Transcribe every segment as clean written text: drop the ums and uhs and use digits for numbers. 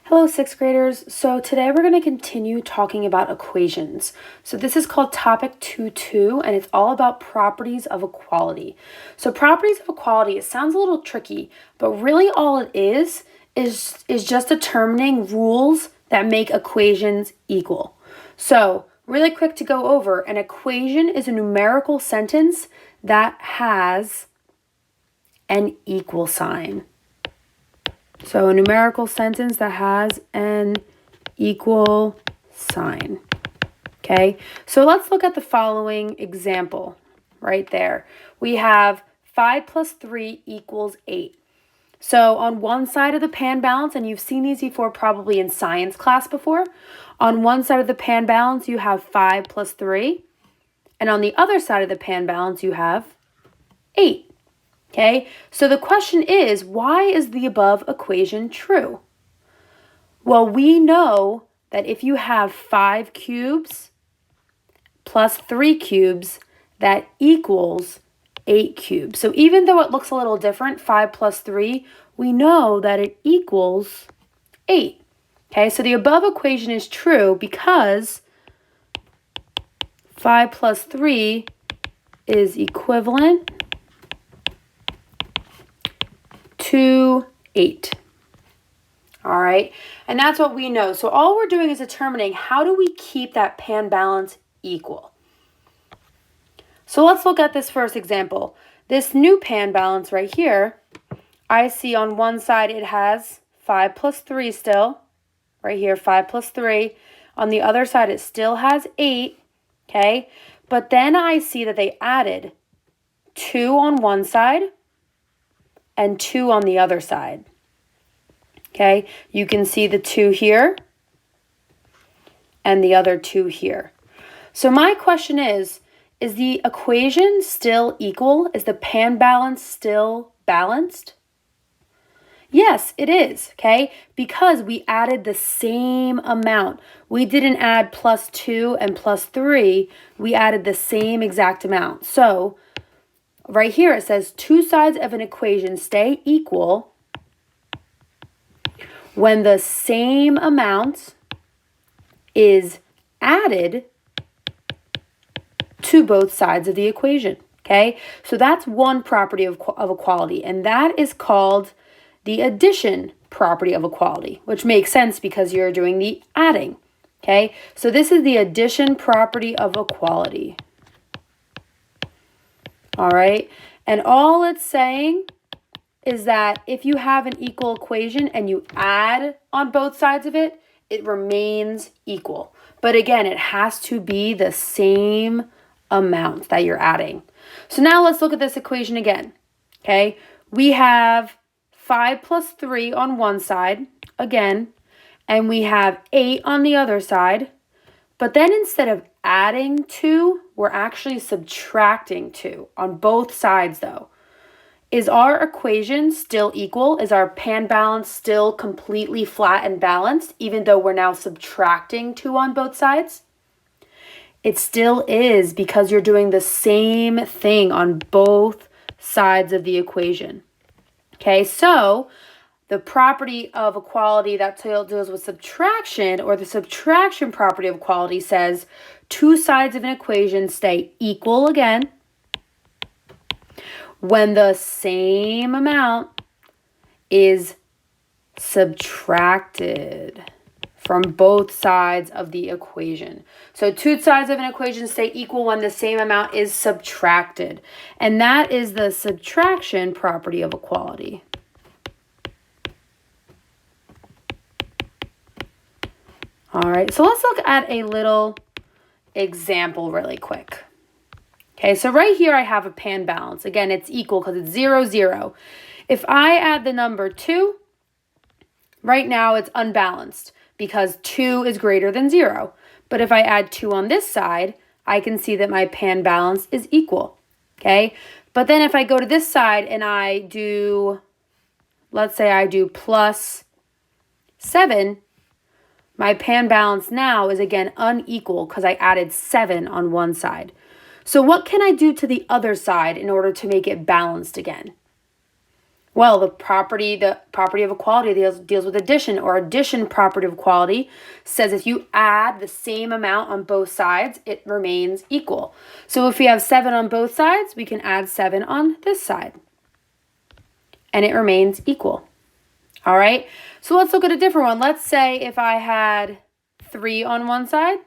Hello, sixth graders. So today we're going to continue talking about equations. So this is called topic 2.2, and it's all about properties of equality. So properties of equality, it sounds a little tricky, but really all it is just determining rules that make equations equal. So really quick to go over, an equation is a numerical sentence that has an equal sign. So a numerical sentence that has an equal sign. Okay, so let's look at the following example right there. We have 5 plus 3 equals 8. So on one side of the pan balance, and you've seen these before probably in science class before, on one side of the pan balance you have 5 plus 3, and on the other side of the pan balance you have 8. Okay, so the question is, why is the above equation true? Well, we know that if you have 5 cubes plus 3 cubes, that equals 8 cubes. So even though it looks a little different, 5 plus 3, we know that it equals 8. Okay, so the above equation is true because 5 plus 3 is equivalent to 8. All right, and that's what we know. So all we're doing is determining how do we keep that pan balance equal. So let's look at this first example. This new pan balance right here, I see on one side it has 5 plus 3 still, right here, 5 plus 3. On the other side it still has 8, okay? But then I see that they added 2 on one side and 2 on the other side. Okay, you can see the 2 here and the other 2 here. So my question is the equation still equal? Is the pan balance still balanced? Yes, it is, okay, because we added the same amount. We didn't add plus 2 and plus 3. We added the same exact amount. So right here it says two sides of an equation stay equal when the same amount is added to both sides of the equation, okay? So that's one property of equality, and that is called the addition property of equality, which makes sense because you're doing the adding, okay? So this is the addition property of equality. All right, and all it's saying is that if you have an equal equation and you add on both sides of it, it remains equal. But again, it has to be the same amount that you're adding. So now let's look at this equation again, okay? We have 5 plus 3 on one side, again, and we have 8 on the other side. But then instead of adding 2, we're actually subtracting 2 on both sides though. Is our equation still equal? Is our pan balance still completely flat and balanced even though we're now subtracting 2 on both sides? It still is because you're doing the same thing on both sides of the equation. Okay, so the property of equality that deals with subtraction, or the subtraction property of equality, says two sides of an equation stay equal again when the same amount is subtracted from both sides of the equation. So two sides of an equation stay equal when the same amount is subtracted. And that is the subtraction property of equality. All right, so let's look at a little example really quick. Okay, so right here I have a pan balance. Again, it's equal because it's 0, 0. If I add the number 2, right now it's unbalanced because 2 is greater than 0. But if I add 2 on this side, I can see that my pan balance is equal. Okay, but then if I go to this side and I do, let's say I do plus 7, my pan balance now is again unequal because I added 7 on one side. So what can I do to the other side in order to make it balanced again? Well, the property of equality deals with addition, or addition property of equality says if you add the same amount on both sides, it remains equal. So if we have 7 on both sides, we can add 7 on this side, and it remains equal. All right, so let's look at a different one. Let's say if I had 3 on one side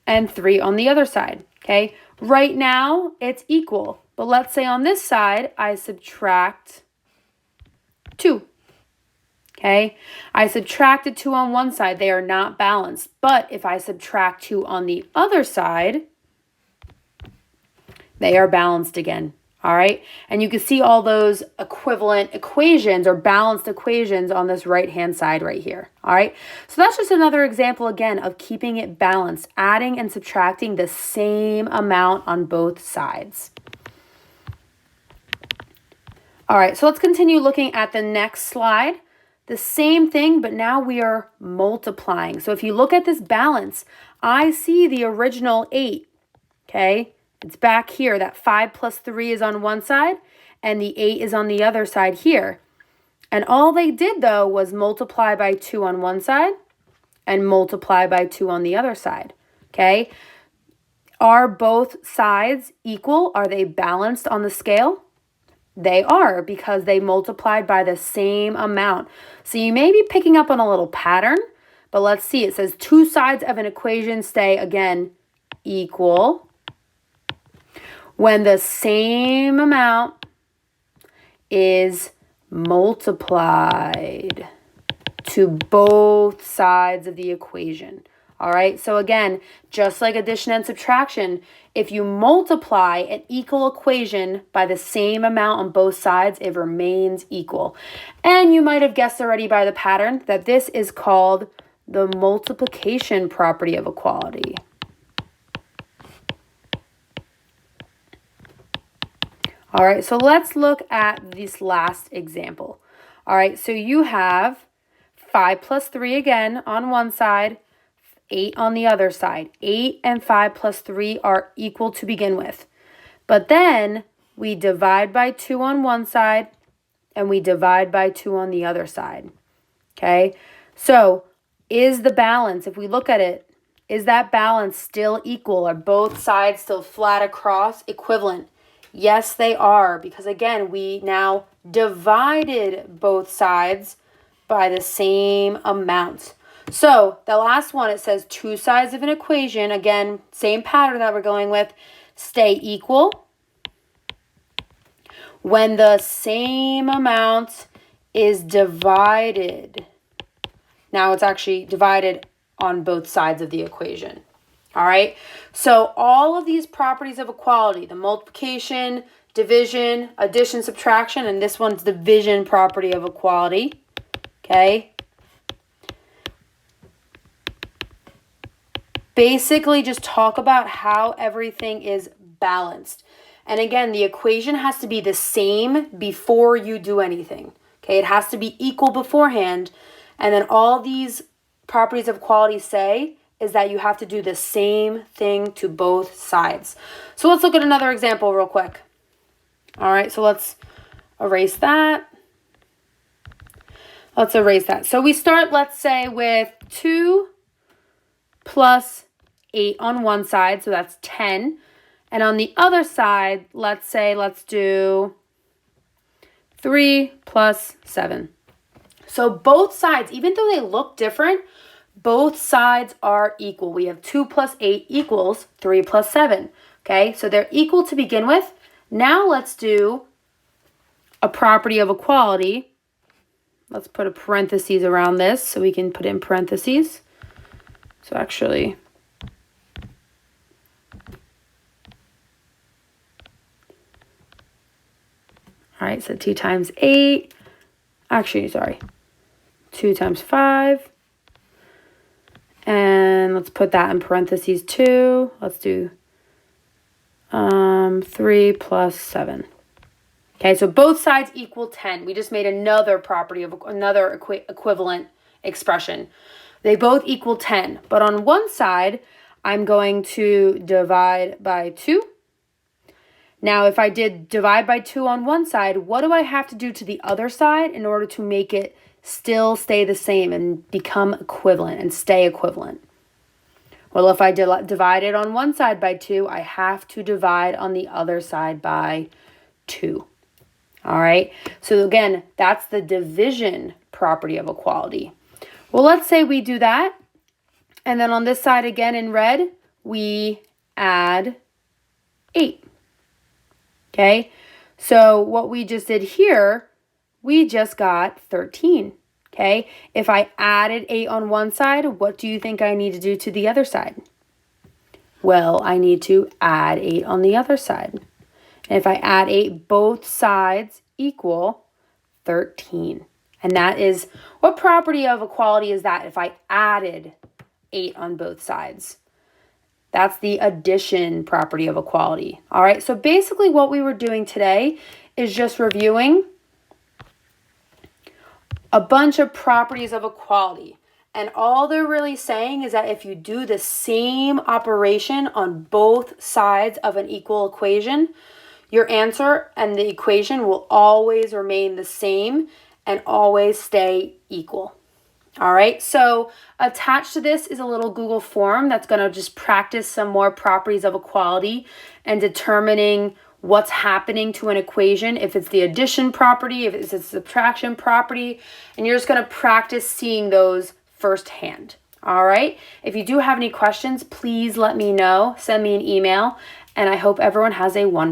and 3 on the other side, okay? Right now, it's equal. But let's say on this side, I subtract 2, okay? I subtracted 2 on one side. They are not balanced. But if I subtract 2 on the other side, they are balanced again, all right? And you can see all those equivalent equations or balanced equations on this right-hand side right here, all right? So that's just another example, again, of keeping it balanced, adding and subtracting the same amount on both sides. All right, so let's continue looking at the next slide. The same thing, but now we are multiplying. So if you look at this balance, I see the original 8, okay? It's back here. That 5 plus 3 is on one side, and the 8 is on the other side here. And all they did, though, was multiply by 2 on one side and multiply by 2 on the other side, okay? Are both sides equal? Are they balanced on the scale? They are, because they multiplied by the same amount. So you may be picking up on a little pattern, but let's see. It says 2 sides of an equation stay, again, equal when the same amount is multiplied to both sides of the equation. All right, so again, just like addition and subtraction, if you multiply an equal equation by the same amount on both sides, it remains equal. And you might have guessed already by the pattern that this is called the multiplication property of equality. All right, so let's look at this last example. All right, so you have 5 plus 3 again on one side, 8 on the other side. 8 and 5 plus 3 are equal to begin with. But then we divide by 2 on one side and we divide by 2 on the other side. Okay? So is the balance, if we look at it, is that balance still equal? Are both sides still flat across, equivalent? Yes, they are, because again, we now divided both sides by the same amount. So the last one, it says 2 sides of an equation, again, same pattern that we're going with, stay equal when the same amount is divided. Now it's actually divided on both sides of the equation. All right, so all of these properties of equality, the multiplication, division, addition, subtraction, and this one's division property of equality, okay? Basically, just talk about how everything is balanced. And again, the equation has to be the same before you do anything. Okay, it has to be equal beforehand. And then all these properties of equality say is that you have to do the same thing to both sides. So let's look at another example real quick. All right, so let's erase that. Let's erase that. So we start, let's say, with 2 plus 8 on one side, so that's 10. And on the other side, let's say, let's do 3 plus 7. So both sides, even though they look different, both sides are equal. We have 2 plus 8 equals 3 plus 7. Okay, so they're equal to begin with. Now let's do a property of equality. Let's put a parentheses around this so we can put in parentheses. So actually, all right, so 2 times 8, actually, sorry, 2 times 5, and let's put that in parentheses 2. Let's do 3 plus 7. Okay, so both sides equal 10. We just made another property of another equivalent expression. They both equal 10, but on one side, I'm going to divide by 2. Now, if I did divide by 2 on one side, what do I have to do to the other side in order to make it still stay the same and become equivalent and stay equivalent? Well, if I divide it on one side by 2, I have to divide on the other side by 2. All right, so again, that's the division property of equality. Well, let's say we do that, and then on this side again in red, we add 8. Okay, so what we just did here, we just got 13. Okay, if I added 8 on one side, what do you think I need to do to the other side? Well, I need to add 8 on the other side. And if I add 8, both sides equal 13. And that is, what property of equality is that if I added 8 on both sides? That's the addition property of equality. All right, so basically what we were doing today is just reviewing a bunch of properties of equality. And all they're really saying is that if you do the same operation on both sides of an equal equation, your answer and the equation will always remain the same and always stay equal. All right, so attached to this is a little Google form that's going to just practice some more properties of equality and determining what's happening to an equation, if it's the addition property, if it's the subtraction property, and you're just going to practice seeing those firsthand. All right, if you do have any questions, please let me know. Send me an email, and I hope everyone has a wonderful